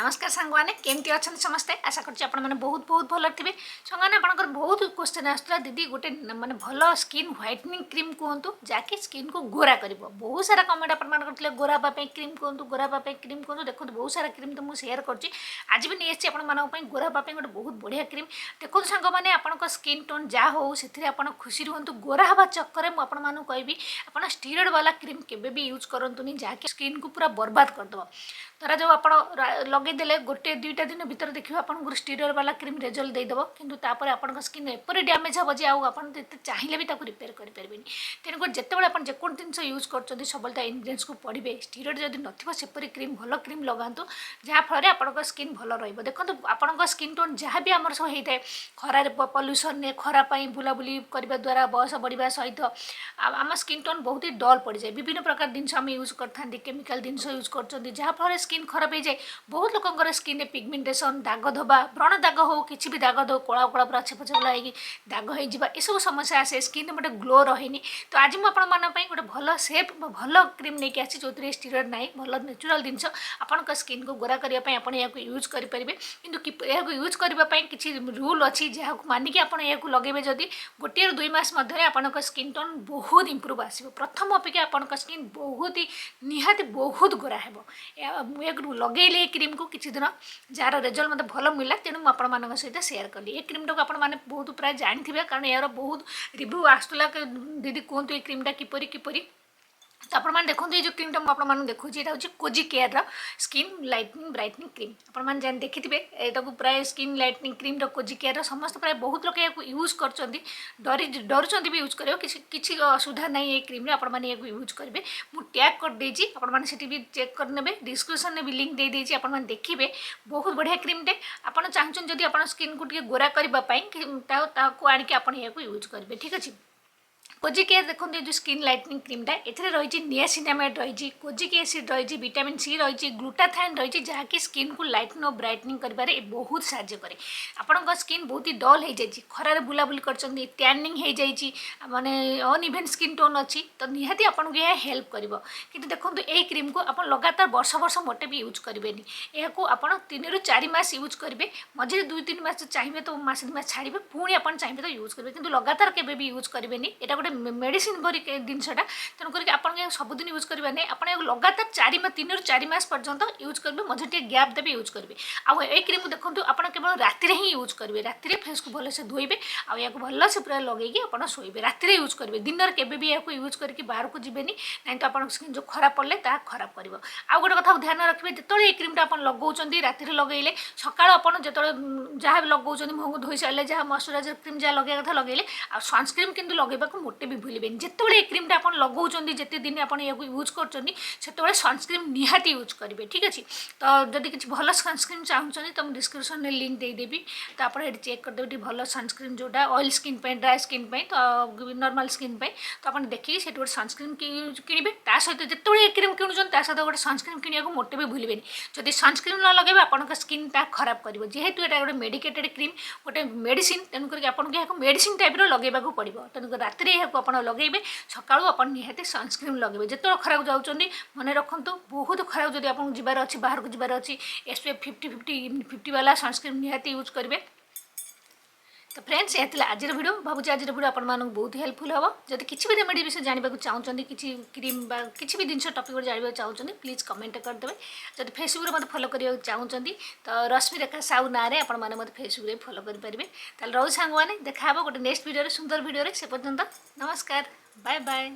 नमस्कार सांगवाने केमती अच्छा समस्ते आशा करछि आपण माने बहुत बहुत भल थे सांगवाने आपनकर बहुत क्वेश्चन आसला दीदी गोटे माने भल स्किन व्हाइटनिंग क्रीम कहतु जहाँकि स्किन को गोरा कर बहुत सारा कमेंट आप गोरा हाँपी क्रीम कहतु गोरा हाँपी क्रीम कहतु देखो बहुत सारा क्रीम तो मुझे सेयार कर आज भी नहीं आसी गोरा हाँपी गोटे बहुत बढ़िया क्रीम देखो सांग मैंने आप स्किन टोन जहाँ हो से आप खुशी रुहतु गोरा हाँ चक्कर में आपको कहबी आप स्टीरोड वाला क्रीम केवे भी यूज करतुनि जहाँकि स्किन को पूरा बर्बाद करदेव धरा जो आप लगेदेले गोटे दुईटा दिन भीतर देखिए आपको स्टीरोड वाला क्रीम रेजल्ट देदेव किंतु तापर आपन स्किन एपरी डैमेज हम जे आपन चाहिए भी रिपेयर करें तेणुक जितेबाला आप जेको जिन यूज कर सब इनग्रेडिएंट्स को पढ़े स्टीरोड जब नथिबो सेपरी क्रीम भल क्रीम लगातु जहाँफल आपन स्किन भल देखो आपन स्किन टोन जहाँ भी आम सब होता है खरार पल्यूसन खरापाई बुलाबुली करने द्वारा बयस बढ़ा सहित आम स्किन टोन बहुत ही डल पड़ जाए विभिन्न प्रकार जिनस आम यूज करते केमिकल जिनस यूज कर स्किन खराब हो जाए बहुत लोकर स्किन पिगमेंटेशन दाग धोबा व्रण दाग हो कि भी दाग दो कला कला पूरा छेप छेपला होगी दाग हो सब समस्या आसे स्किन गोटे ग्लो रही तो आज मुझे गोटे भल सेफ भल क्रीम नहीं आसी जो स्टीरोड ना भल नेचुरल जिनस आपण स्किन को गोरा करने आप यूज करेंगे कि यूज करने किसी रूल अच्छी जहाँ मानिकी आप लगे जदि गोटे 2 मास मध्य आप स्किन टोन बहुत इम्प्रूव आसो प्रथम अपेक्षा आप स्किन बहुत ही निहाती बहुत गोरा है लगे क्रीम को किसी दिन जार रिजल्ट मतलब भल मिला तेणु मुझे सहित सेयार कली ये क्रीम टाक आपने बहुत प्राय जानी कारण यार बहुत रिव्यू आसला दीदी कहतु ये क्रीमटा किपरी किपरी तो आप देखो ये जो क्रीमटा मुझे देखो यहाँ हूँ Kozicare skin lightening brightening cream आप देखिए यहाँ प्राय skin lightening cream Kozicare समस्त प्राय बहुत लोग यहाँ यूज कर डरुंच भी यूज कर किसी असुविधा ना ये क्रीम आपने यूज करेंगे मुझे टैग कर देती आपने भी चेक करने डिस्क्रिप्शन में भी लिंक दे देती आप देखिए बहुत बढ़िया क्रीमटे आप चाहूँ जब आप स्किन को गोरा करने आणिक आप यूज करेंगे ठीक अच्छे कोजिक देखो जो स्किन लाइटनिंग क्रीमटा ये रही नियासिनामाइड रही कोजिक एसिड रही विटामिन सी रही ग्लूटाथाइन रही जहाँकि स्किन को लाइटनिंग और ब्राइटनिंग करें बहुत साहाय्य करे आपण स्किन बहुत ही डल हो जाए खरार बुलाबुली कर टैनिंग हो जाए माने अनइवेन स्किन टोन अच्छी तो निहाती आपको यह हेल्प कर कि देखो ये क्रीम को आप लगातार वर्ष वर्ष मोटे भी यूज करेंगे यहाँ 3 ରୁ 4 मास यूज करेंगे मझे 2-3 मास चाहिए तो मास 2 मास छाड़े पुणी आप चाहिए तो यूज करेंगे कि लगातार केवे भी यूज करेंगे यहाँ गोटे मेडिसिन भरी जिनसा तेणुक आप सबुदिन यूज करेंगे नहीं आप लगातार 3 ରୁ 4 मास पर्यंत यूज करेंगे मझे टे गैप देवे यूज करेंगे आउ ये क्रीम देखो आप केवल राति ही यूज करेंगे राति फेस को भलसे धोइबे आ या भल से पूरा लगे आप शोबे राति यूज करेंगे दिन में केवे भी यहाँ यूज करके बाहर को जीवेनी नहीं तो आप स्किन जो खराब पड़े ता खराब कर आउ गोटे कथा ध्यान रखिए जो ये क्रीमटा आप लगाऊँ राति लगे सका जो जहाँ भी लगाऊँ मुँह को धोई सारे जहाँ मॉइस्चराइजर क्रीम जहाँ लगे कथा लगे आ सनस्क्रीन किंतु लगेगा मोटे भी भूलें जिते ये क्रीमटा आप लगाऊँ जिते दिन आप यूज कर सनस्क्रीन निहाती यूज करेंगे ठीक अच्छे तो जब किसी भल सनस्क्रीन चाहूँ तो मुझे डिस्क्रिप्शन में लिंक देदेवी तो आप चेक करदेवे भल सनस्क्रीन जोटा ऑयल स्किन ड्राई स्किन तो नॉर्मल स्किन तो आप देखिए से गोटे सनस्क्रीन किणवे ता सहित जिते ये क्रीम किणुन ता सहित गोटे सनस्क्रीन किणा मोटे भी भूलें जब सनस्क्रीन न लगे आप स्किन टा खराब कर जेहेतु यहाँ गोटे मेडिकेटेड क्रीम गोटे मेडिसिन तेणुक आपको मेडिसिन टाइप लगेगा पड़ो तेणुक राति आप लगेबे सका आप निहाती सनस्क्रीन लगे जिते खराब जाऊँच मन रखु बहुत खराब जब आप जीवार अच्छी बाहर को जीवार अच्छी SPF 50 वाला सनस्क्रीन निहाती यूज करेंगे तो फ्रेंड्स यह आज वीडियो भावुँ आज वीडियो आप बहुत हेल्पफुल हम जब किसी भी रेमेडी विषय जानवा चाहते किसी क्रीम किसी भी जिन टॉपिक जानवा चाहते प्लीज कमेंट करदे जब फेसबुक में मत फॉलो करने चाहते तो रश्मि रेखा साहू ना आप फेसबुक में फॉलो करेंगे रोज सांग मैंने देखा गोटे नेक्स्ट वीडियो सुंदर वीडियो से पर्यंत नमस्कार बाय बाय।